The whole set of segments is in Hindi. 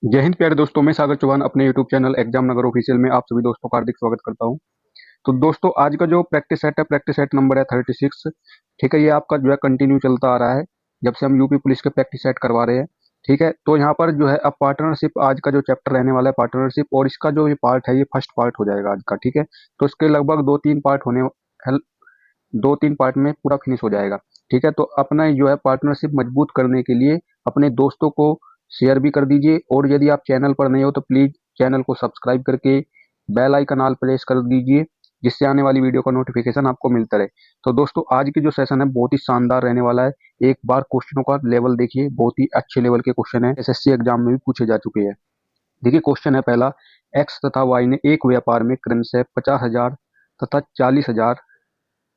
जय हिंद प्यारे दोस्तों, मैं सागर चौहान अपने यूट्यूब चैनल एग्जाम नगर ऑफिशियल में आप सभी दोस्तों का हार्दिक स्वागत करता हूं। तो दोस्तों, आज का जो प्रैक्टिस सेट नंबर है 36। ठीक है, ये आपका जो है कंटिन्यू चलता आ रहा है जब से हम यूपी पुलिस के प्रैक्टिस सेट करवा रहे हैं। ठीक है, तो यहाँ पर जो है अब पार्टनरशिप आज का जो चैप्टर रहने वाला है पार्टनरशिप, और इसका जो ये पार्ट है ये फर्स्ट पार्ट हो जाएगा आज का। ठीक है, तो इसके लगभग दो तीन पार्ट में पूरा फिनिश हो जाएगा। ठीक है, तो अपना जो है पार्टनरशिप मजबूत करने के लिए अपने दोस्तों को शेयर भी कर दीजिए, और यदि आप चैनल पर नए हो तो प्लीज चैनल को सब्सक्राइब करके बेल आइकन ऑल प्रेस कर दीजिए, जिससे आने वाली वीडियो का नोटिफिकेशन आपको मिलता रहे। तो दोस्तों, आज की जो सेशन है बहुत ही शानदार रहने वाला है। एक बार क्वेश्चनों का लेवल देखिए, बहुत ही अच्छे लेवल के क्वेश्चन है, एसएससी एग्जाम में भी पूछे जा चुके हैं। देखिए क्वेश्चन है पहला, एक्स तथा वाई ने एक व्यापार में क्रमशः 50,000 तथा 40,000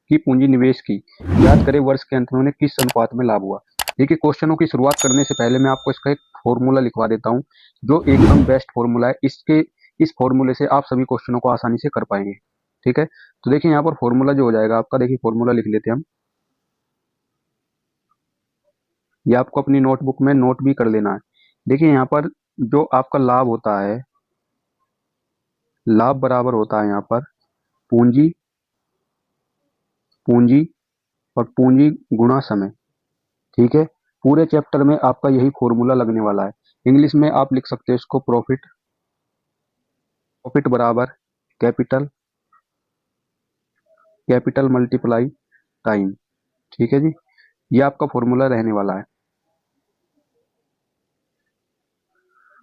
की पूंजी निवेश की। याद करें वर्ष के अंत में उन्हें किस अनुपात में लाभ हुआ। देखिए क्वेश्चनों की शुरुआत करने से पहले मैं आपको इसका एक फॉर्मूला लिखवा देता हूँ, जो एकदम बेस्ट फॉर्मूला है। इस फॉर्मूले से आप सभी क्वेश्चनों को आसानी से कर पाएंगे। ठीक है, तो देखिए यहाँ पर फॉर्मूला जो हो जाएगा आपका, देखिए फॉर्मूला लिख लेते हैं हम। ये आपको अपनी नोटबुक में नोट भी कर लेना है। देखिए यहाँ पर जो आपका लाभ होता है, लाभ बराबर होता है यहाँ पर पूंजी, पूंजी और पूंजी गुणा समय। ठीक है, पूरे चैप्टर में आपका यही फॉर्मूला लगने वाला है। इंग्लिश में आप लिख सकते हैं इसको प्रॉफिट, प्रॉफिट बराबर कैपिटल, कैपिटल मल्टीप्लाई टाइम। ठीक है जी, ये आपका फॉर्मूला रहने वाला है।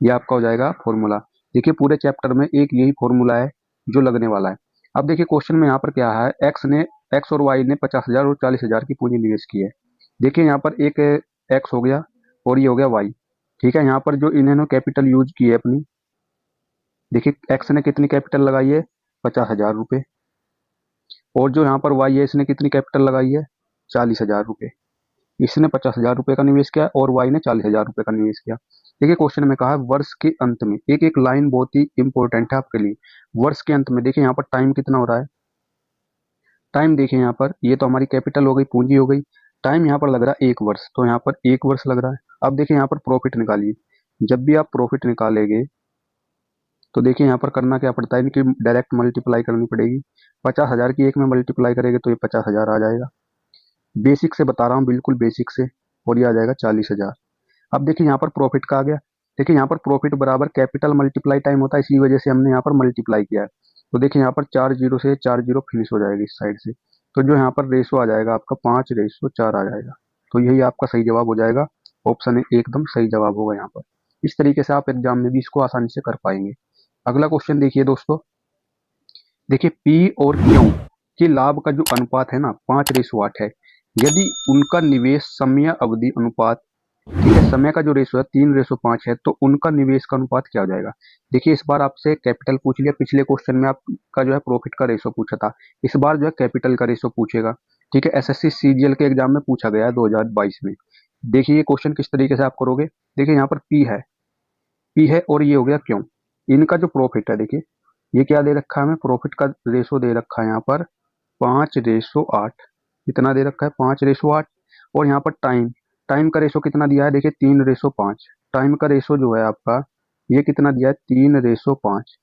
ये आपका हो जाएगा फॉर्मूला। देखिए पूरे चैप्टर में एक यही फॉर्मूला है जो लगने वाला है। अब देखिए क्वेश्चन में यहाँ पर क्या है, एक्स और वाई ने 50,000 और 40,000 की पूंजी निवेश की है। देखिए यहाँ पर एक एक्स हो गया और ये हो गया वाई। ठीक है, यहाँ पर जो इन्होंने कैपिटल यूज की है अपनी, देखिए एक्स ने कितनी कैपिटल लगाई है, 50,000 रुपये। और जो यहाँ पर वाई है इसने कितनी कैपिटल लगाई है, 40,000 रुपये। इसने 50,000 रुपये का निवेश किया और वाई ने 40,000 रुपये का निवेश किया। देखिए क्वेश्चन में कहा है वर्ष के अंत में, एक एक लाइन बहुत ही इंपॉर्टेंट है आपके लिए। वर्ष के अंत में देखिए यहाँ पर टाइम कितना हो रहा है, टाइम देखिए यहाँ पर, ये तो हमारी कैपिटल हो गई, पूंजी हो गई। टाइम यहाँ पर लग रहा है 1 वर्ष, तो यहाँ पर 1 वर्ष लग रहा है। अब देखिए यहाँ पर प्रॉफिट निकालिए। जब भी आप प्रॉफिट निकालेंगे तो देखिए यहाँ पर करना क्या पड़ता है, इनकी डायरेक्ट मल्टीप्लाई करनी पड़ेगी। 50,000 की एक में मल्टीप्लाई करेंगे तो ये 50,000 आ जाएगा। बेसिक से बता रहा हूँ, बिल्कुल बेसिक से। और ये आ जाएगा 40,000। अब देखिए यहाँ पर प्रॉफिट का आ गया। देखिए यहाँ पर प्रॉफिट बराबर कैपिटल मल्टीप्लाई टाइम होता है, इसी वजह से हमने यहाँ पर मल्टीप्लाई किया है। तो देखिए यहाँ पर 4 जीरो से 4 जीरो फिनिश हो जाएगी इस साइड से। तो जो यहाँ पर रेशो आ जाएगा आपका 5:4 आ जाएगा। तो यही आपका सही जवाब हो जाएगा। ऑप्शन ए एकदम सही जवाब होगा यहाँ पर। इस तरीके से आप एग्जाम में भी इसको आसानी से कर पाएंगे। अगला क्वेश्चन देखिए दोस्तों, देखिए पी और क्यू के लाभ का जो अनुपात है ना, 5:8 है। यदि उनका निवेश समय अवधि अनुपात, ठीक है, समय का जो रेशो है 3:5 है, तो उनका निवेश का अनुपात क्या हो जाएगा। देखिए इस बार आपसे कैपिटल पूछ लिया, पिछले क्वेश्चन में आपका जो है प्रॉफिट का रेशो पूछा था। इस बार जो है कैपिटल का रेशो पूछेगा। ठीक है, एसएससी सीजीएल के एग्जाम में पूछा गया है 2022 में। देखिए ये क्वेश्चन किस तरीके से आप करोगे। देखिए यहाँ पर पी है और ये हो गया क्यों, इनका जो प्रॉफिट है, देखिए ये क्या दे रखा है हमें, प्रॉफिट का रेशो दे रखा है यहाँ पर 5:8। कितना दे रखा है, 5:8। और यहाँ पर टाइम, टाइम का रेशो कितना दिया है, देखिए 3:5। टाइम का रेशो जो है आपका, ये कितना दिया है, 3:5।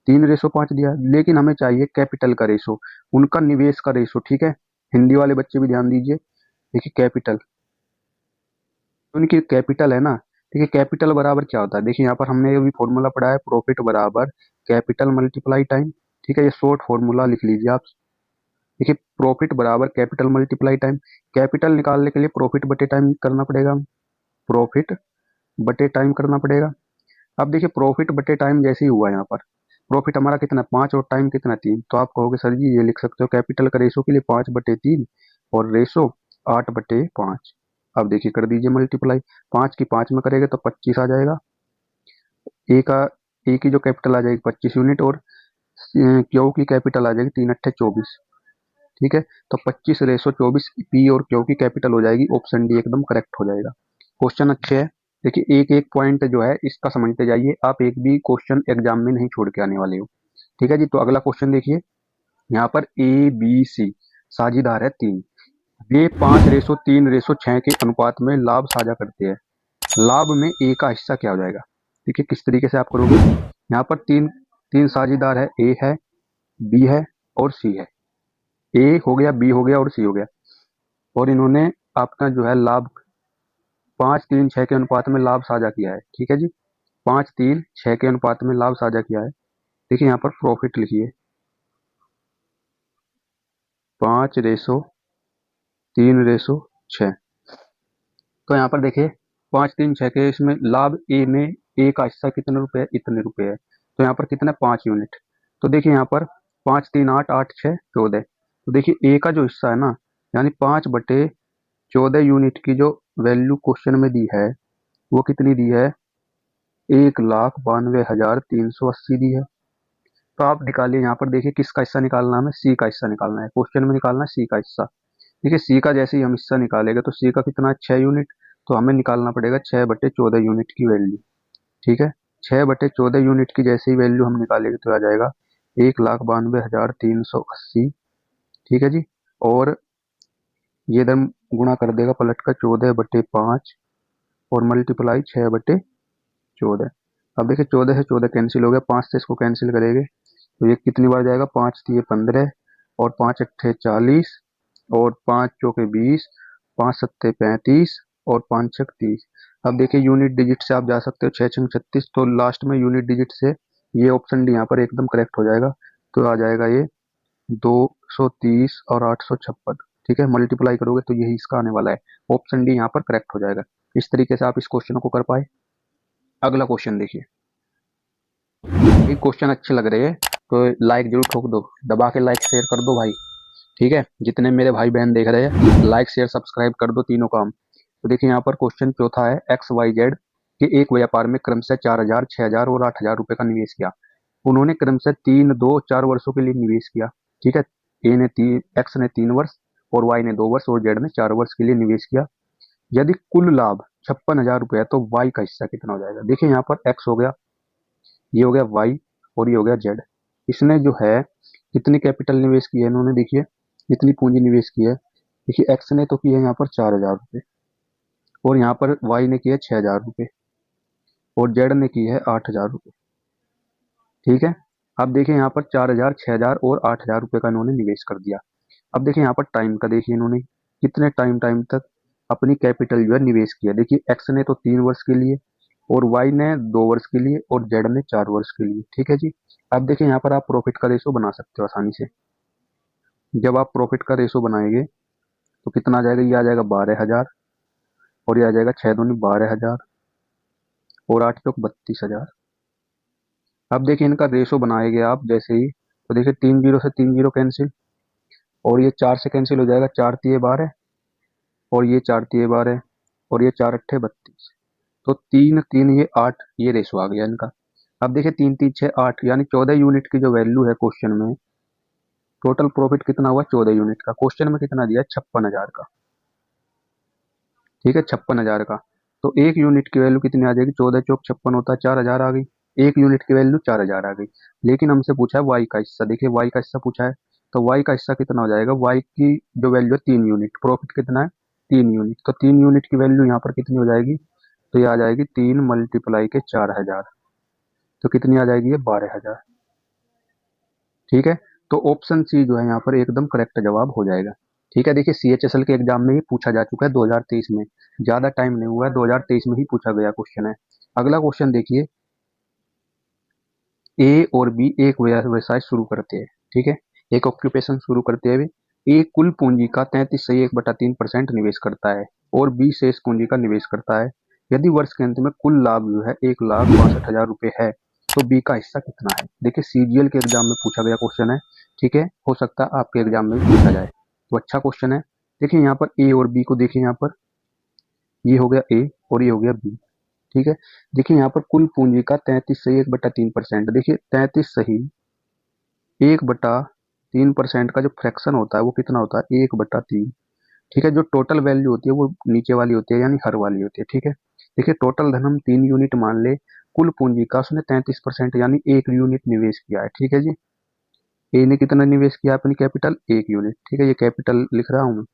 3:5 दिया है, लेकिन हमें चाहिए कैपिटल का रेशो, उनका निवेश का रेशो। ठीक है, हिंदी वाले बच्चे भी ध्यान दीजिए। देखिए कैपिटल, उनकी कैपिटल है ना, देखिए कैपिटल बराबर क्या होता है, देखिए यहाँ पर हमने अभी फॉर्मूला पढ़ा है, प्रॉफिट बराबर कैपिटल मल्टीप्लाई टाइम। ठीक है, ये शॉर्ट फॉर्मूला लिख लीजिए आप। देखिए प्रॉफिट बराबर कैपिटल मल्टीप्लाई टाइम। कैपिटल निकालने के लिए प्रॉफिट बटे टाइम करना पड़ेगा, प्रॉफिट बटे टाइम करना पड़ेगा। अब देखिए प्रॉफिट बटे टाइम जैसे ही हुआ यहाँ पर, प्रॉफिट हमारा कितना 5 और टाइम कितना 3, तो आप कहोगे सर जी ये लिख सकते हो कैपिटल का रेशो के लिए 5/3 और रेशो 8/5। अब देखिए कर दीजिए मल्टीप्लाई, 5 की 5 में करेंगे तो 25 आ जाएगा। ए का, ए की जो कैपिटल आ जाएगी 25 यूनिट, और क्यू की कैपिटल आ जाएगी 3 × 8 = 24। ठीक है, तो 25:24 पी और क्यू की कैपिटल हो जाएगी। ऑप्शन डी एकदम करेक्ट हो जाएगा। क्वेश्चन अच्छे है। देखिए एक एक पॉइंट जो है इसका समझते जाइए, आप एक भी क्वेश्चन एग्जाम में नहीं छोड़ के आने वाले हो। ठीक है जी, तो अगला क्वेश्चन देखिए, यहाँ पर ए बी सी साझेदार है 3, वे 5:3:6 के अनुपात में लाभ साझा करते हैं। लाभ में ए का हिस्सा क्या हो जाएगा। देखिए किस तरीके से आप करोगे। यहाँ पर तीन तीन साझेदार है, ए है, बी है और सी है। ए हो गया, बी हो गया और सी हो गया। और इन्होंने अपना जो है लाभ 5-3-6 के अनुपात में लाभ साझा किया है। ठीक है जी, 5-3-6 के अनुपात में लाभ साझा किया है। देखिए यहाँ पर प्रॉफिट लिखिए 5:3:6। तो यहाँ पर देखिए 5-3-6 के इसमें लाभ ए में ए का हिस्सा कितने रुपए है, इतने रुपए है। तो यहाँ पर कितना 5 यूनिट। तो देखिए यहाँ पर 5-3-8, 8-6-14। तो देखिए ए का जो हिस्सा है ना, यानी 5/14 यूनिट की जो वैल्यू क्वेश्चन में दी है वो कितनी दी है, 1,92,380 दी है। तो आप निकालिए यहाँ पर, देखिए किसका हिस्सा निकालना है, हमें सी का हिस्सा निकालना है। क्वेश्चन में निकालना है सी का हिस्सा। देखिए सी का जैसे ही हम हिस्सा निकालेंगे तो सी का कितना है, 6 यूनिट। तो हमें निकालना पड़ेगा 6/14 यूनिट की वैल्यू। ठीक है, 6/14 यूनिट की जैसे ही वैल्यू हम निकालेंगे तो आ जाएगा 1,92,380। ठीक है जी, और ये एकदम गुणा कर देगा पलट कर 14/5 और मल्टीप्लाई 6/14। अब देखिए 14 से 14 कैंसिल हो गया, 5 से इसको कैंसिल करेंगे तो ये कितनी बार जाएगा, 5×3=15 और 5×8=40 और 5×4=20, 5×7=35 और 5×6=30। अब देखिए यूनिट डिजिट से आप जा सकते हो 6×6=36, तो लास्ट में यूनिट डिजिट से ये ऑप्शन डी यहाँ पर एकदम करेक्ट हो जाएगा। तो आ जाएगा ये 230 और 856। ठीक है, मल्टीप्लाई करोगे तो यही इसका आने वाला है। ऑप्शन डी यहाँ पर करेक्ट हो जाएगा। इस तरीके से आप इस क्वेश्चन को कर पाए। अगला क्वेश्चन देखिए, ये क्वेश्चन अच्छे लग रहे हैं तो लाइक जरूर ठोक दो, दबा के लाइक शेयर कर दो भाई। ठीक है, जितने मेरे भाई बहन देख रहे हैं लाइक शेयर सब्सक्राइब कर दो, तीनों काम। तो देखिए यहाँ पर क्वेश्चन चौथा है, एक्स वाई जेड के एक व्यापार में क्रमशः 4,000, 6,000 और 8,000 रुपए का निवेश किया। उन्होंने क्रमशः 3, 2, 4 वर्षों के लिए निवेश किया। ठीक है, एक्स ने 3 वर्ष और वाई ने 2 वर्ष और जेड ने 4 वर्ष के लिए निवेश किया। यदि कुल लाभ 56,000 रुपए है तो वाई का हिस्सा कितना हो जाएगा। देखिए यहाँ पर एक्स हो गया, ये हो गया वाई और ये हो गया जेड। इसने जो है कितनी कैपिटल निवेश की है इन्होंने, देखिए कितनी पूंजी निवेश की है। देखिए एक्स ने तो की है यहाँ पर 4,000 रुपये और यहाँ पर वाई ने किया 6,000 रुपये और जेड ने की है 8,000 रुपये। ठीक है, अब देखिए यहाँ पर 4,000, 6,000 और 8,000 रुपये का इन्होंने निवेश कर दिया। अब देखिए यहाँ पर टाइम का, देखिए इन्होंने कितने टाइम टाइम तक अपनी कैपिटल जो है निवेश किया। देखिए एक्स ने तो 3 वर्ष के लिए और वाई ने 2 वर्ष के लिए और जेड ने 4 वर्ष के लिए। ठीक है जी, अब देखिए यहाँ पर आप प्रॉफिट का रेशो बना सकते हो आसानी से। जब आप प्रॉफिट का रेशो बनाएंगे तो कितना आ जाएगा, ये आ जाएगा 12,000 और ये आ जाएगा 6 दूनी 12,000 और 8 चौक 32,000। अब देखिए इनका रेशो बनाएंगे आप जैसे ही, तो देखिए 3 जीरो से 3 जीरो कैंसिल और ये 4 से कैंसिल हो जाएगा, 4×3=12 और ये 4×3=12 और ये 4×8=32। तो 3×3 ये 8, ये रेशो आ गया इनका। अब देखिए 3×3=6=8, यानी 14 यूनिट की जो वैल्यू है क्वेश्चन में, टोटल प्रॉफिट कितना हुआ 14 यूनिट का। क्वेश्चन में कितना दिया, 56,000 का। ठीक है, 56,000 का। तो एक यूनिट की वैल्यू कितनी आ जाएगी, 14×4=56 होता है, 4,000 आ गई। एक यूनिट की वैल्यू 4,000 आ गई। लेकिन हमसे पूछा है वाई का हिस्सा। देखिए वाई का हिस्सा पूछा है तो वाई का हिस्सा कितना हो जाएगा, वाई की जो वैल्यू है 3 यूनिट, प्रॉफिट कितना है 3 यूनिट। तो 3 यूनिट की वैल्यू यहाँ पर कितनी हो जाएगी, तो ये आ जाएगी 3 × 4,000। तो कितनी आ जाएगी, ये 12,000। ठीक है, तो ऑप्शन सी जो है यहाँ पर एकदम करेक्ट जवाब हो जाएगा। ठीक है, देखिए CHSL के एग्जाम में ही पूछा जा चुका है 2023 में, ज्यादा टाइम नहीं हुआ है, 2023 में ही पूछा गया क्वेश्चन है। अगला क्वेश्चन देखिए, ए और बी एक व्यवसाय शुरू करते हैं। ठीक है, एक ऑक्यूपेशन शुरू करते हैं। ए कुल पूंजी का 33.1/3% निवेश करता है और बी शेष पूंजी का निवेश करता है। यदि वर्ष के अंत में कुल लाभ जो है 1,62,000 रुपये है तो बी का हिस्सा कितना है। देखिए CGL के एग्जाम में पूछा गया क्वेश्चन है। ठीक है, हो सकता है आपके एग्जाम में भी पूछा जाए, तो अच्छा क्वेश्चन है। देखिए यहाँ पर ए और बी को देखिए, यहाँ पर ये हो गया ए और ये हो गया बी। ठीक है, देखिए यहाँ पर कुल पूंजी का 33.1/3%। देखिए 33 सही 1/3% का जो फ्रैक्शन होता है वो कितना होता है, 1/3। ठीक है, जो टोटल वैल्यू होती है वो नीचे वाली होती है, यानी हर वाली होती है। ठीक है, देखिए टोटल धन हम 3 यूनिट मान ले, कुल पूंजी का उसने 33% यानी 1 यूनिट निवेश किया है। ठीक है जी, ए ने कितना निवेश किया अपनी कैपिटल, 1 यूनिट। ठीक है, ये कैपिटल लिख रहा हूँ मैं,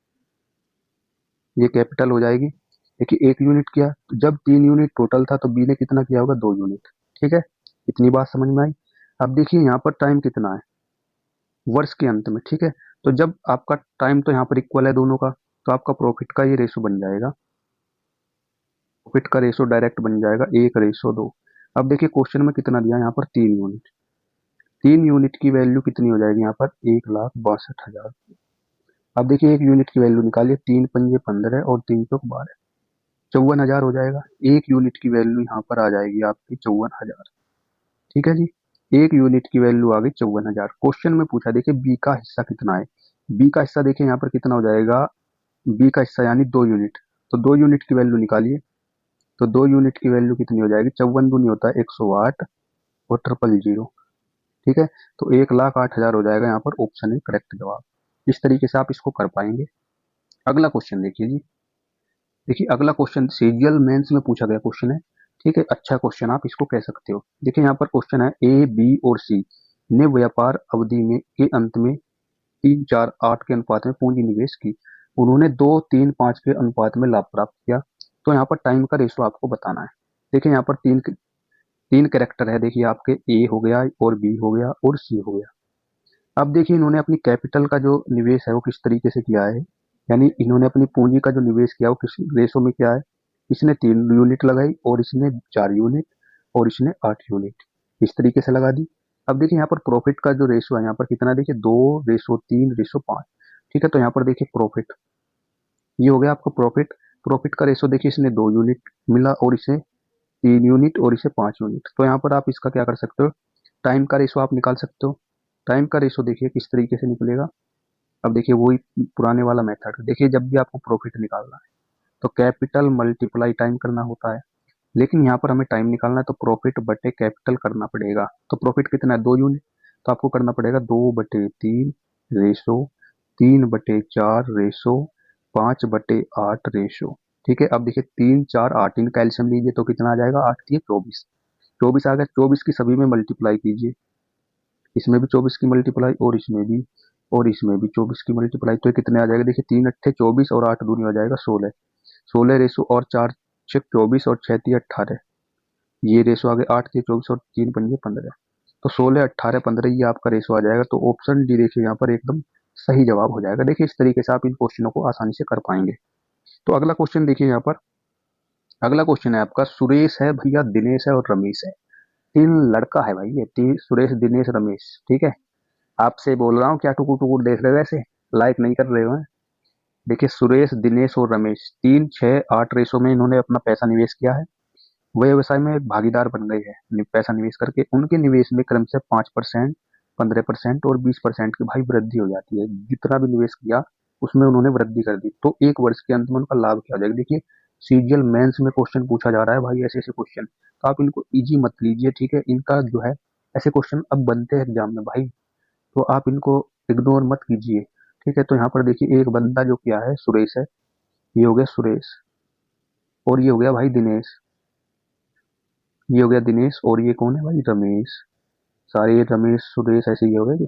ये कैपिटल हो जाएगी। देखिए 1 यूनिट किया, तो जब 3 यूनिट टोटल था तो बी ने कितना किया होगा, 2 यूनिट। ठीक है, इतनी बात समझ में आई। अब देखिए यहाँ पर टाइम कितना है, वर्ष के अंत में। ठीक है, तो जब आपका टाइम तो यहाँ पर इक्वल है दोनों का, तो आपका प्रॉफिट का ये रेशो बन जाएगा, प्रॉफिट का रेशो डायरेक्ट बन जाएगा 1:2। अब देखिए क्वेश्चन में कितना दिया है यहाँ पर, 3 यूनिट। 3 यूनिट की वैल्यू कितनी हो जाएगी यहाँ पर, 1,62,000। अब देखिए 1 यूनिट की वैल्यू निकालिए, 3×5 = 15 और 3×4 = 12, 54,000 हो जाएगा। 1 यूनिट की वैल्यू यहाँ पर आ जाएगी आपकी 54,000। ठीक है जी, 1 यूनिट की वैल्यू आ गई 54,000। क्वेश्चन में पूछा, देखिए बी का हिस्सा कितना है। बी का हिस्सा देखिए यहाँ पर कितना हो जाएगा, बी का हिस्सा यानी 2 यूनिट। तो 2 यूनिट की वैल्यू निकालिए, तो 2 यूनिट की वैल्यू कितनी हो जाएगी, 54 दूनी होता है 108 और 000। ठीक है, तो 1,08,000 हो जाएगा यहाँ पर, ऑप्शन है करेक्ट जवाब। इस तरीके से आप इसको कर पाएंगे। अगला क्वेश्चन देखिए जी। देखिए अगला क्वेश्चन सीजीएल मेंस में पूछा गया क्वेश्चन है। ठीक है, अच्छा क्वेश्चन आप इसको कह सकते हो। देखिए यहाँ पर क्वेश्चन है, ए बी और सी ने व्यापार अवधि में के अंत में 3:4:8 के अनुपात में पूंजी निवेश की। उन्होंने 2:3:5 के अनुपात में लाभ प्राप्त किया। तो यहाँ पर टाइम का रेशो आपको बताना है। देखिए यहाँ पर तीन तीन कैरेक्टर है, देखिए आपके ए हो गया और बी हो गया और सी हो गया। अब देखिए इन्होंने अपनी कैपिटल का जो निवेश है वो किस तरीके से किया है, यानी इन्होंने अपनी पूंजी का जो निवेश किया वो किस रेशो में किया है। इसने 3 यूनिट लगाई और इसने 4 यूनिट और इसने 8 यूनिट, इस तरीके से लगा दी। अब देखिए यहाँ पर प्रॉफिट का जो रेशो है यहाँ पर कितना, देखिए 2:3:5। ठीक है, तो यहाँ पर देखिए प्रॉफिट, ये हो गया आपका प्रॉफिट। प्रॉफिट का रेशो देखिए इसने 2 यूनिट मिला और इसे 3 यूनिट और इसे 5 यूनिट। तो यहाँ पर आप इसका क्या कर सकते हो, टाइम का रेशो आप निकाल सकते हो। टाइम का रेशो देखिए किस तरीके से निकलेगा। अब देखिए वही पुराने वाला मेथड, देखिए जब भी आपको प्रॉफिट निकालना है तो कैपिटल मल्टीप्लाई टाइम करना होता है, लेकिन यहाँ पर हमें टाइम निकालना है तो प्रॉफिट बटे कैपिटल करना पड़ेगा। तो प्रॉफिट कितना है, 2 यूनिट, तो आपको करना पड़ेगा 2/3 रेशो 3/4 रेशो 5/8 रेशो। ठीक है, अब देखिए 3, 4, 8 इनका एल्सियम लीजिए तो कितना आ जाएगा, 8×3 = 24। 24 आ गया, 24 की सभी में मल्टीप्लाई कीजिए, इसमें भी 24 की मल्टीप्लाई और इसमें भी, और इसमें भी 24 की मल्टीप्लाई, तो ये कितने आ जाएगा, देखिए 3 × 8 = 24 और 8 दूनी हो जाएगा 16। 16 रेशो और 4 × 6 = 24 और 6×3 = 18, ये रेशो आ गए 8×3 = 24 और 3×5 = 15। तो 16, 18, 15 ये आपका रेशो आ जाएगा। तो ऑप्शन डी देखिए यहाँ पर एकदम सही जवाब हो जाएगा। देखिए इस तरीके से आप इन क्वेश्चनों को आसानी से कर पाएंगे। तो अगला क्वेश्चन देखिए यहाँ पर, अगला क्वेश्चन है आपका, सुरेश है भैया, दिनेश है और रमेश है। तीन लड़का है भाई, ये तीन, सुरेश दिनेश रमेश। ठीक है, आपसे बोल रहा हूँ, क्या टुकुर टुकुर देख रहे हो, ऐसे लाइक नहीं कर रहे हो हैं? देखिए सुरेश दिनेश और रमेश 3, 6, 8 रेशो में इन्होंने अपना पैसा निवेश किया है। वे व्यवसाय में भागीदार बन गए हैं पैसा निवेश करके। उनके निवेश में क्रम से 5%, 15% और 20% की भाई वृद्धि हो जाती है। जितना भी निवेश किया उसमें उन्होंने वृद्धि कर दी, तो एक वर्ष के अंत में उनका लाभ क्या हो जाएगा। देखिए सीजीएल मेंस में क्वेश्चन पूछा जा रहा है भाई, ऐसे ऐसे क्वेश्चन, तो आप इनको इजी मत लीजिए। ठीक है, इनका जो है ऐसे क्वेश्चन अब बनते हैं एग्जाम में भाई, तो आप इनको इग्नोर मत कीजिए। ठीक है, तो यहाँ पर देखिए एक बंदा जो किया है सुरेश है, ये हो गया सुरेश, और ये हो गया भाई दिनेश, ये हो गया दिनेश, और ये कौन है भाई, रमेश। सारे ये रमेश सुरेश ऐसे ही हो गए।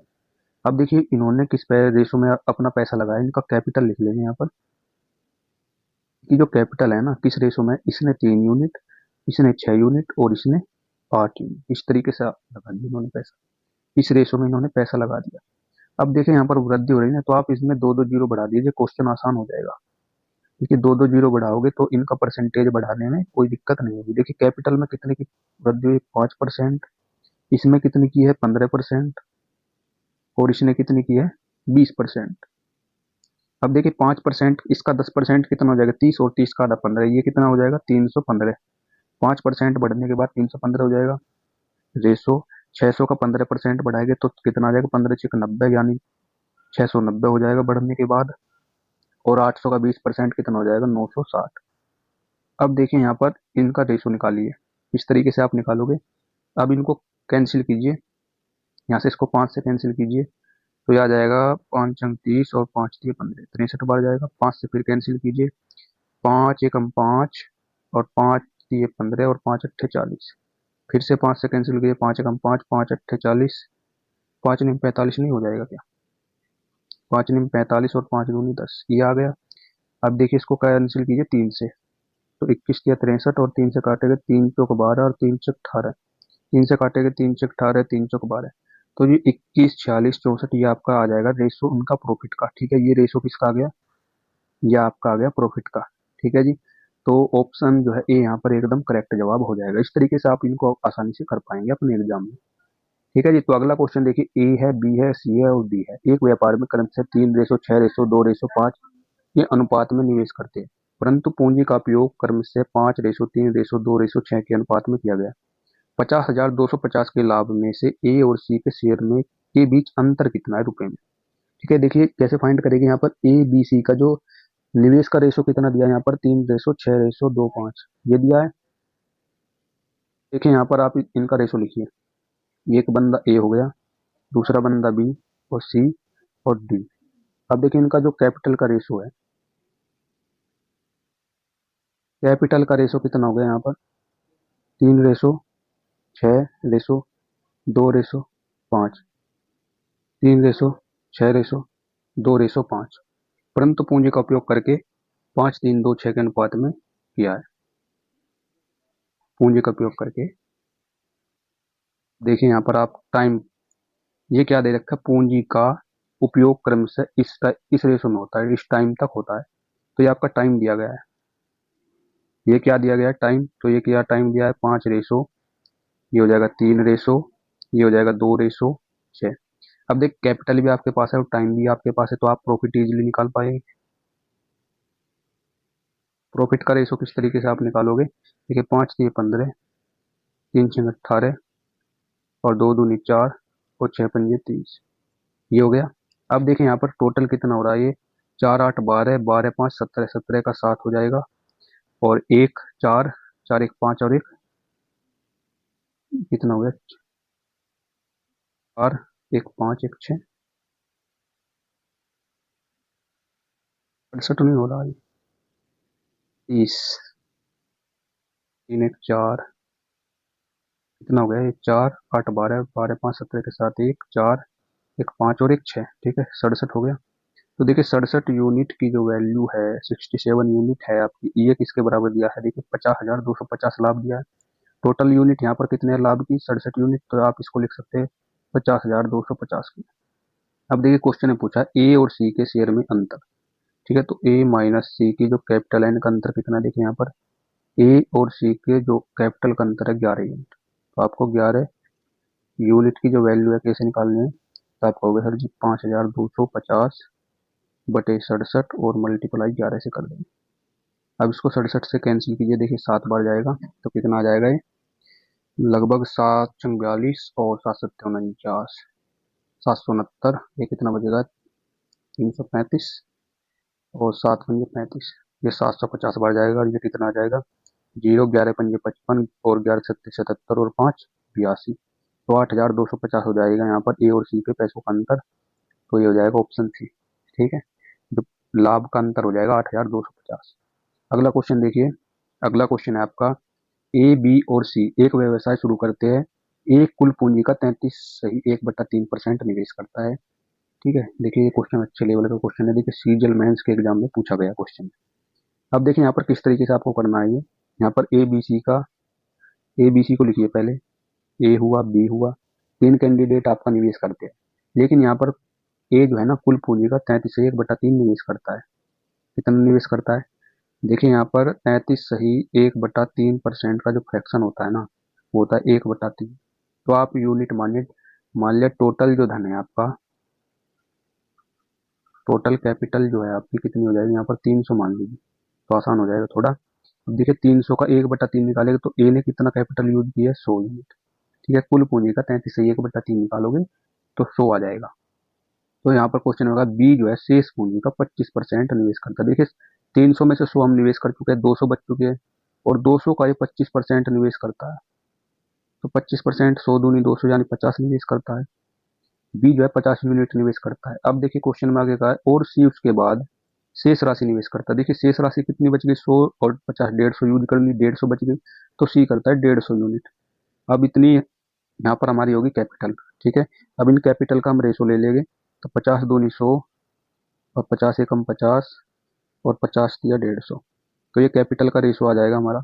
अब देखिए इन्होंने किस रेशो में अपना पैसा लगाया, इनका कैपिटल लिख लेंगे यहाँ पर, कि जो कैपिटल है ना किस रेशो में, इसने 3 यूनिट, इसने 6 यूनिट और इसने 8 यूनिट, इस तरीके से लगा दिया इन्होंने पैसा, इस रेशो में इन्होंने पैसा लगा दिया। अब देखिए यहाँ पर वृद्धि हो रही है ना, तो आप इसमें दो दो जीरो बढ़ा दीजिए, क्वेश्चन आसान हो जाएगा। देखिए दो दो जीरो बढ़ाओगे तो इनका परसेंटेज बढ़ाने में कोई दिक्कत नहीं होगी। देखिए कैपिटल में कितने की वृद्धि हुई, 5%, इसमें कितनी की है 15%, और इसने कितनी की है 20%। अब देखिए 5%, इसका 10% कितना हो जाएगा 30, और 30 का आधा 15, ये कितना हो जाएगा 315। 5% बढ़ने के बाद 315 हो जाएगा रेशो। 600 का 15% बढ़ाएंगे तो कितना आ जाएगा, 15×6 = 90, यानी 690 हो जाएगा बढ़ने के बाद। और 800 का 20% कितना हो जाएगा 960। अब देखिए यहाँ पर इनका रेशो निकालिए, इस तरीके से आप निकालोगे। अब इनको कैंसिल कीजिए, यहाँ से इसको 5 से कैंसिल कीजिए, तो यह आ जाएगा 5×5 = 30 और 5×3 = 15, 63 बार जाएगा। 5 से फिर कैंसिल कीजिए, 5×1 = 5 और 5×3 = 15 और 5×8 = 40। फिर से 5 से कैंसिल कीजिए, 5×1 = 5, 5×8 = 40, 5×9 = 45 नहीं हो जाएगा क्या, 5×9 = 45 और 5×2 = 10, ये आ गया। अब देखिए इसको कैंसिल कीजिए 3 से, तो 21 या 63 और 3 से काटेंगे 3 चौक 12 और 3 चौक 18। 3 से काटेंगे 3 चौक 18, 3 चौक 12। तो ये 21, 46, 64 ये आपका आ जाएगा रेशो उनका प्रॉफिट का। ठीक है, ये रेशो किसका आ गया, ये आपका आ गया प्रॉफिट का। ठीक है जी। तो ऑप्शन जो है ए यहाँ पर एकदम करेक्ट जवाब हो जाएगा। इस तरीके से आप इनको आसानी से कर पाएंगे अपने एग्जाम में। ठीक है जी। तो अगला क्वेश्चन देखिए, ए है, बी है, सी है और डी है। एक व्यापार में क्रमशः 3:6:2:5 ये अनुपात में निवेश करते हैं, परंतु पूंजी का उपयोग क्रमशः 5:3:2:6 के अनुपात में किया गया। 50,250 के लाभ में से ए और सी के शेयर में के बीच अंतर कितना है रुपए में। ठीक है, देखिए कैसे फाइंड करेंगे। यहाँ पर ए बी सी का जो निवेश का रेशो कितना दिया है, यहाँ पर 3:6:2:5 ये दिया है। देखिए यहाँ पर आप इनका रेशो लिखिए, एक बंदा ए हो गया, दूसरा बंदा बी और सी और डी। अब देखिए इनका जो कैपिटल का रेशो है, कैपिटल का रेशो कितना हो गया यहाँ पर 3:6:2:5, 3:6:2:5, परंतु पूंजी का उपयोग करके 5:3:2:6 के अनुपात में किया है। पूंजी का उपयोग करके देखिए यहाँ पर आप टाइम, ये क्या दे रखा है, पूंजी का उपयोग क्रमशः इस रेशो में होता है, इस टाइम तक होता है। तो ये आपका टाइम दिया गया है, ये क्या दिया गया है टाइम। तो ये क्या टाइम दिया है 5 ये हो जाएगा 3, ये हो जाएगा 2:6। अब देख कैपिटल भी आपके पास है और टाइम भी आपके पास है, तो आप प्रॉफिट इजीली निकाल पाएंगे। प्रॉफिट का रेशो किस तरीके से आप निकालोगे, देखिए 5×3=15, 3×6=18 और 2×2=4 और 6×5=30, ये हो गया। अब देखें यहाँ पर टोटल कितना हो रहा है, ये 4×8=12, 12×5=17, 17 का 7 हो जाएगा और 1×4, 4×1=5 और 1 कितना हो गया 4, 1×5, 1×6, 68 नहीं हो रहा है, 30, 3×1=4 कितना हो गया, 4×8=12, 12×5=17 के साथ 1×4, 1×5 और 1×6, ठीक है 67 हो गया। तो देखिए 67 यूनिट की जो वैल्यू है, 67 यूनिट है आपकी, ये किसके बराबर दिया है, देखिए 50,250 लाभ दिया है। टोटल यूनिट यहाँ पर कितने लाभ की 67 यूनिट, तो आप इसको लिख सकते हैं 50,250 की। अब देखिए क्वेश्चन ने पूछा ए और सी के शेयर में अंतर। ठीक है, तो ए माइनस सी की जो कैपिटल है इनका अंतर कितना, देखिए यहाँ पर ए और सी के जो कैपिटल का अंतर है 11 यूनिट। तो आपको 11 यूनिट की जो वैल्यू है कैसे निकालनी है, तो आपको होगा सर जी 5,250 बटे 67 और मल्टीप्लाई 11 से कर देंगे। अब इसको 67 से कैंसिल कीजिए, देखिए 7 बार जाएगा तो कितना आ जाएगा, ये लगभग 7×42 और 7×7=49, 769। ये कितना बचेगा 335 और 7×5=35, ये 750 बार जाएगा और ये कितना आ जाएगा 0, 11×5=55 और 11×7=77 और 5×82, तो 8,250 हो जाएगा यहाँ पर ए और सी के पैसों का अंतर। तो ये हो जाएगा ऑप्शन सी। ठीक है, जो लाभ का अंतर हो जाएगा 8,250। अगला क्वेश्चन देखिए, अगला क्वेश्चन है आपका ए बी और सी एक व्यवसाय शुरू करते हैं, एक कुल पूंजी का 33.1/3% निवेश करता है। ठीक है, देखिए ये क्वेश्चन अच्छे लेवल का क्वेश्चन है, देखिए सीजीएल मेंस के एग्जाम में पूछा गया क्वेश्चन। अब देखिए यहाँ पर किस तरीके से आपको करना है, ये यहाँ पर ए बी सी को लिखिए पहले, ए हुआ बी हुआ, तीन कैंडिडेट आपका निवेश करते हैं, लेकिन यहाँ पर ए जो है ना कुल पूंजी का 33.1/3 निवेश करता है। कितना निवेश करता है, देखिए यहाँ पर 33.1/3% का जो फ्रैक्शन होता है ना, वो होता है 1/3। तो आप यूनिट मानिए, मान लिया टोटल जो धन है आपका, टोटल कैपिटल जो है आपकी कितनी हो जाएगी, यहाँ पर 300 मान लीजिए, तो आसान हो जाएगा थोड़ा। अब देखिए 300 का 1/3 निकालेगा तो ए ने कितना कैपिटल यूज किया है 100 यूनिट। ठीक है, कुल पूंजी का 33.1/3 निकालोगे तो 100 आ जाएगा। तो यहाँ पर क्वेश्चन होगा बी जो है शेष पूंजी का 25% निवेश करता है। देखिए 300 में से 100 हम निवेश कर चुके हैं, 200 बच चुके हैं और 200 का ये 25% निवेश करता है, तो 25% 100×2 यानी 50 निवेश करता है। बी जो है 50 यूनिट निवेश करता है। अब देखिए क्वेश्चन में आगे कहा है और सी उसके बाद शेष राशि निवेश करता है। देखिए शेष राशि कितनी बच गई 100 और 50, 150 यूज कर ली, 150 बच गई, तो सी करता है 150 यूनिट। अब इतनी यहाँ पर हमारी होगी कैपिटल। ठीक है, अब इन कैपिटल का हम रेशो ले लेंगे, तो 50×2=100 और 50×1=50 और 50×3=150। तो ये कैपिटल का रेशो आ जाएगा हमारा,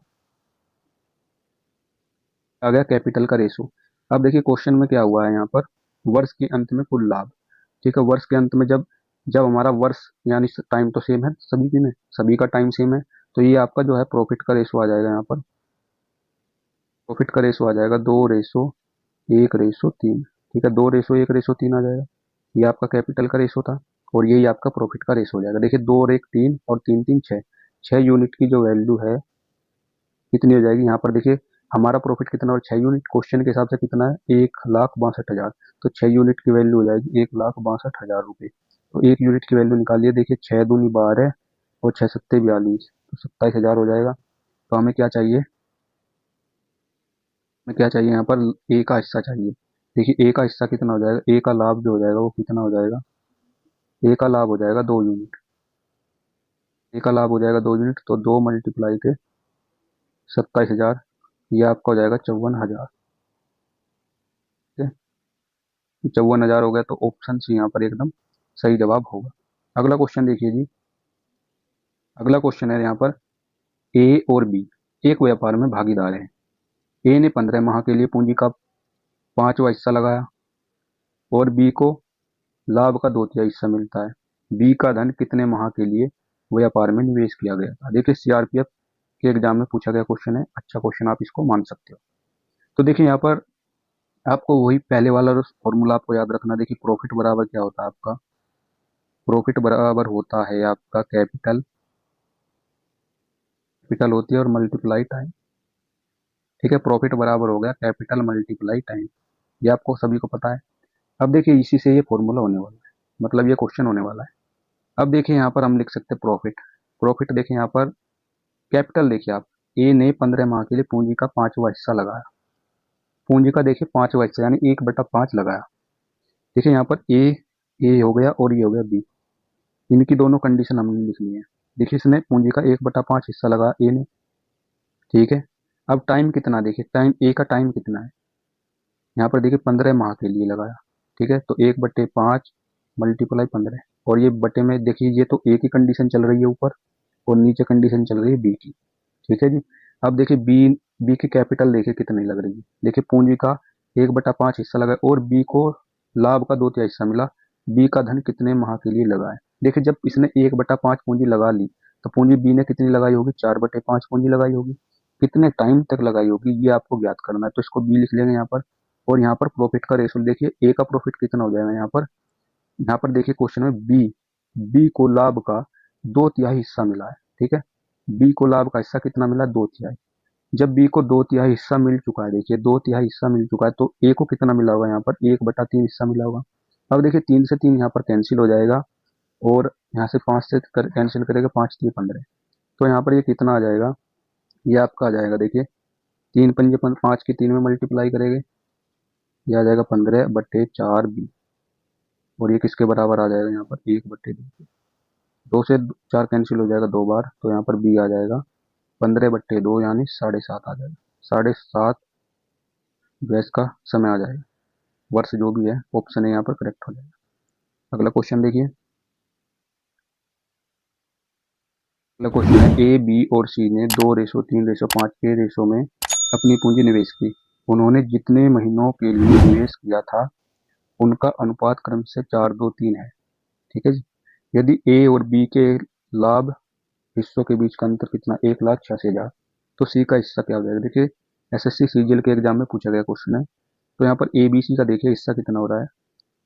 आ गया कैपिटल का रेशो। अब देखिए क्वेश्चन में क्या हुआ है यहाँ पर, वर्ष के अंत में कुल लाभ। ठीक है, वर्ष के अंत में जब जब हमारा वर्ष यानी टाइम तो सेम है सभी की में, सभी का टाइम सेम है, तो ये आपका जो है प्रॉफिट का रेशो आ जाएगा यहाँ पर। प्रॉफिट का रेशो आ जाएगा 2:1:3। ठीक है, 2:1:3 आ जाएगा। ये आपका कैपिटल का रेशो था और यही आपका प्रॉफिट का रेशो हो जाएगा। देखिए 2 और 1 3 और 3 3 6, 6 यूनिट की जो वैल्यू है कितनी हो जाएगी यहाँ पर। देखिए हमारा प्रॉफिट कितना और 6 यूनिट, क्वेश्चन के हिसाब से कितना है 1,62,000, तो 6 यूनिट की वैल्यू हो जाएगी 1,62,000 रुपये। तो 1 यूनिट की वैल्यू निकालिए, देखिए 6 दूनी 12 और 6 सत्ते 42, तो 27,000 हो जाएगा। तो हमें क्या चाहिए, हमें क्या चाहिए यहाँ पर, ए का हिस्सा चाहिए। देखिए ए का हिस्सा कितना हो जाएगा, ए का लाभ जो हो जाएगा वो कितना हो जाएगा, ए का लाभ हो जाएगा 2 यूनिट। ए का लाभ हो जाएगा 2 यूनिट, तो 2 × 27,000, ये आपका हो जाएगा 54,000। ठीक है, 54,000 हो गया, तो ऑप्शन सी यहाँ पर एकदम सही जवाब होगा। अगला क्वेश्चन देखिए जी, अगला क्वेश्चन है यहाँ पर, ए और बी एक व्यापार में भागीदार हैं। ए ने 15 माह के लिए पूंजी का 5वां हिस्सा लगाया और बी को लाभ का 2/3 हिस्सा मिलता है। बी का धन कितने माह के लिए व्यापार में निवेश किया गया था। देखिए सीआरपीएफ के एग्जाम में पूछा गया क्वेश्चन है, अच्छा क्वेश्चन, आप इसको मान सकते हो। तो देखिए यहाँ पर आपको वही पहले वाला फॉर्मूला आपको याद रखना। देखिए प्रॉफिट बराबर क्या होता है आपका, प्रॉफिट बराबर होता है आपका कैपिटल, कैपिटल होती है और मल्टीप्लाई टाइम। ठीक है, प्रॉफिट बराबर हो गया कैपिटल मल्टीप्लाई टाइम, ये आपको सभी को पता है। अब देखिए इसी से ये फॉर्मूला होने वाला है, मतलब ये क्वेश्चन होने वाला है। अब देखिए यहाँ पर हम लिख सकते हैं प्रॉफिट। प्रॉफिट देखिए यहाँ पर कैपिटल, देखिए आप, ए ने 15 माह के लिए पूंजी का 5वां हिस्सा लगाया। पूंजी का देखिए 5वां हिस्सा यानी 1/5 लगाया। देखिए यहाँ पर ए हो गया और ये हो गया बी, इनकी दोनों कंडीशन हमने लिखनी है। देखिए इसने पूंजी का 1/5 हिस्सा लगाया ए ने। ठीक है, अब टाइम कितना, देखिए टाइम, ए का टाइम कितना है यहाँ पर, देखिए 15 माह के लिए लगाया। ठीक है, तो 1/5 मल्टीप्लाई 15, और ये बटे में देखिए ये तो ए की कंडीशन चल रही है ऊपर और नीचे कंडीशन चल रही है बी की। ठीक है जी, अब देखिए बी, बी की कैपिटल देखिए कितनी लग रही है। देखिए पूंजी का 1/5 हिस्सा लगा और बी को लाभ का 2/3 हिस्सा मिला। बी का धन कितने माह के लिए लगा है। देखिए जब इसने 1/5 पूंजी लगा ली तो पूंजी बी ने कितनी लगाई होगी, 4/5 पूंजी लगाई होगी। कितने टाइम तक लगाई होगी ये आपको ज्ञात करना है, तो इसको बी लिख लेंगे यहाँ पर। और यहाँ पर प्रॉफिट का रेशो देखिए, ए का प्रॉफिट कितना हो जाएगा यहाँ पर, यहाँ पर देखिए क्वेश्चन में बी, बी को लाभ का 2/3 हिस्सा मिला है। ठीक है, बी को लाभ का हिस्सा कितना मिला, 2/3। जब बी को 2/3 हिस्सा मिल चुका है, देखिए 2/3 हिस्सा मिल चुका है, तो ए को कितना मिला होगा यहाँ पर, 1/3 हिस्सा मिला होगा। अब देखिए 3 से 3 यहाँ पर कैंसिल हो जाएगा और यहाँ से 5 से कैंसिल करेगा, 5×3 = 15। तो यहाँ पर ये कितना आ जाएगा, ये आपका आ जाएगा, देखिए 3×5 की 3 में मल्टीप्लाई करेंगे, ये आ जाएगा 15/4 बी, और ये किसके बराबर आ जाएगा यहाँ पर, 1/2। 2 से 4 कैंसिल हो जाएगा 2 बार, तो यहाँ पर बी आ जाएगा 15/2 यानी 7.5 आ जाएगा। 7.5 जो इसका समय आ जाएगा, वर्ष जो भी है ऑप्शन है यहाँ पर करेक्ट हो जाएगा। अगला क्वेश्चन देखिए, अगला क्वेश्चन है, ए बी और सी ने 2:3:5 के रेशो में अपनी पूंजी निवेश की। उन्होंने जितने महीनों के लिए निवेश किया था उनका अनुपात क्रम से 4:2:3 है। ठीक है जी, यदि ए और बी के लाभ हिस्सों के बीच का अंतर कितना, 1,86,000, तो सी का हिस्सा क्या हो जाएगा। देखिए एसएससी सीजीएल के एग्जाम में पूछा गया क्वेश्चन है। तो यहाँ पर ए बी सी का देखिए हिस्सा कितना हो रहा है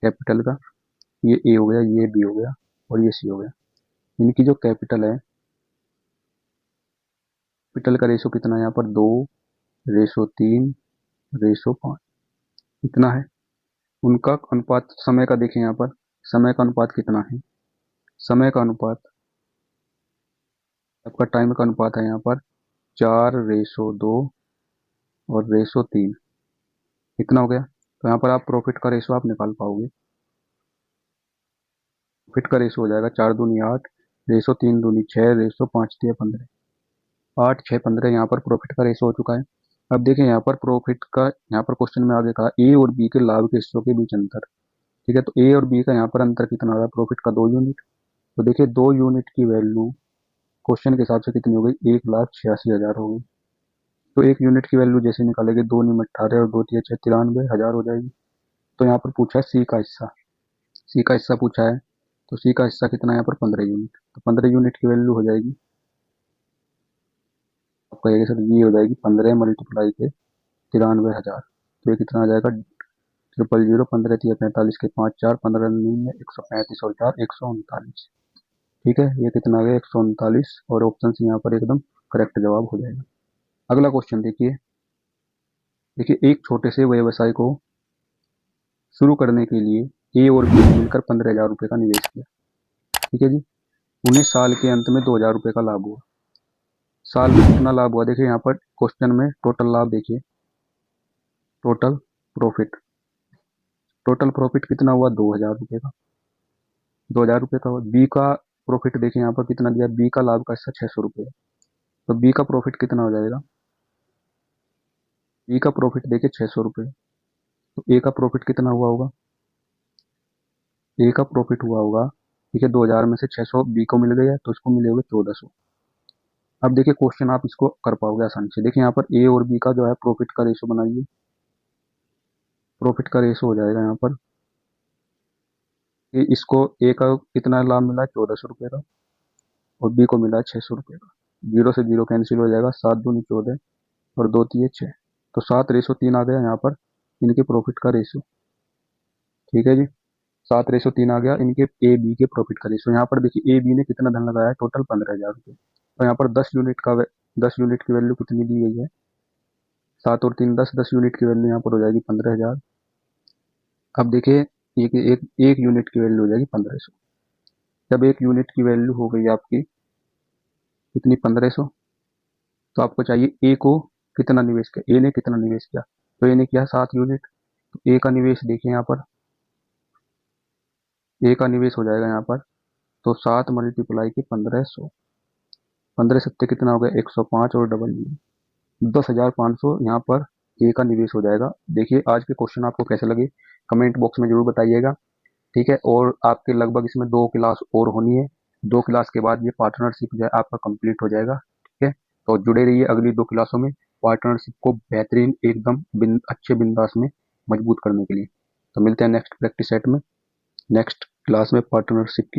कैपिटल का, ये ए हो गया, ये बी हो गया और ये सी हो गया। इनकी जो कैपिटल है, कैपिटल का रेशो कितना है यहाँ पर, 2:3:5 इतना है। उनका अनुपात समय का देखिए यहाँ पर, समय का अनुपात कितना है, समय का अनुपात आपका टाइम का अनुपात है यहाँ पर 4:2 और रेशो 3 इतना हो गया। तो यहाँ पर आप प्रॉफिट का रेशो आप निकाल पाओगे। प्रॉफिट का रेशो हो जाएगा 4×2=8, रेशो 3×2=6, रेशो 5×3=15। 8×6=15 यहाँ पर प्रॉफिट का रेशो हो चुका है। अब देखें यहाँ पर प्रॉफिट का, यहाँ पर क्वेश्चन में आगे कहा ए और बी के लाभ के हिस्सों के बीच अंतर। ठीक है, तो ए और बी का यहाँ पर अंतर कितना हो रहा है, प्रॉफिट का 2 यूनिट। तो देखिए 2 यूनिट की वैल्यू क्वेश्चन के हिसाब से कितनी हो गई, 1,86,000 हो गई। तो एक यूनिट की वैल्यू जैसे निकालेंगे, 2 निम 18 और 2 तिया 6, 93,000 हो जाएगी। तो यहाँ पर पूछा है सी का हिस्सा, सी का हिस्सा पूछा है, तो सी का हिस्सा कितना है यहाँ पर 15 यूनिट। तो 15 यूनिट की वैल्यू हो जाएगी, आप कहेंगे सर ये हो जाएगी 15 मल्टीप्लाई के 93,000, तो ये कितना आ जाएगा 000, 15 तिया 45 के 5 4, 15 में 135 और 4 139। ठीक है, ये कितना आ गया 139, और ऑप्शन से यहाँ पर एकदम करेक्ट जवाब हो जाएगा। अगला क्वेश्चन देखिए, एक छोटे से व्यवसाय को शुरू करने के लिए ए और बी ने मिलकर 15,000 रुपये का निवेश किया। ठीक है जी, उन्हें साल के अंत में 2,000 रुपये का लाभ हुआ। साल में कितना लाभ हुआ, देखिए यहाँ पर क्वेश्चन में टोटल लाभ देखिए, टोटल प्रॉफिट, टोटल प्रॉफिट कितना हुआ 2,000 रुपये का, 2,000 रुपये का हुआ। बी का प्रॉफिट देखिए यहाँ पर कितना दिया, बी का लाभ का हिस्सा 600 रुपये, तो बी का प्रॉफिट कितना हो जाएगा, बी का प्रॉफिट देखिए 600 रुपये। तो ए का प्रॉफिट कितना हुआ होगा, ए का प्रॉफिट हुआ होगा, ठीक है 2,000 में से 600 बी को मिल गया, तो इसको मिले होंगे 1,400। अब देखिए क्वेश्चन आप इसको कर पाओगे आसानी से। देखिए यहाँ पर ए और बी का जो है प्रॉफिट का रेशो बनाइए, प्रॉफिट का रेशो हो जाएगा यहाँ पर, इसको ए का कितना लाभ मिला है 1,400 रुपये का, और बी को मिला है 600 रुपये का। जीरो से जीरो कैंसिल हो जाएगा, 7 दूनी 14 और 2 तिये 6, तो 7:3 आ गया यहाँ पर इनके प्रॉफिट का रेशो। ठीक है जी, 7:3 आ गया इनके ए बी के प्रॉफिट का रेशो। यहाँ पर देखिए ए बी ने कितना धन लगाया है, टोटल 15,000 रुपये। तो यहाँ पर 10 यूनिट की वैल्यू कितनी दी गई है, 7 और 3 10, 10 यूनिट की वैल्यू यहाँ पर हो जाएगी 15,000। अब देखिए एक यूनिट की वैल्यू हो जाएगी 1,500। जब एक यूनिट की वैल्यू हो गई आपकी कितनी 1,500, तो आपको चाहिए ए को कितना निवेश किया, ए ने कितना निवेश किया, तो ए ने किया 7 यूनिट। तो ए का निवेश देखिए यहाँ पर, ए का निवेश हो जाएगा यहाँ पर, तो 7 मल्टीप्लाई की 1,500, 15 सत्ते कितना हो गया 105 और डबल 10,500 यहाँ पर ए का निवेश हो जाएगा। देखिए आज के क्वेश्चन आपको कैसे लगे कमेंट बॉक्स में जरूर बताइएगा। ठीक है, और आपके लगभग इसमें 2 क्लास और होनी है, 2 क्लास के बाद ये पार्टनरशिप जो है आपका कंप्लीट हो जाएगा। ठीक है, तो जुड़े रहिए अगली 2 क्लासों में पार्टनरशिप को बेहतरीन एकदम अच्छे बिंदास में मजबूत करने के लिए। तो मिलते हैं नेक्स्ट प्रैक्टिस सेट में, नेक्स्ट क्लास में पार्टनरशिप की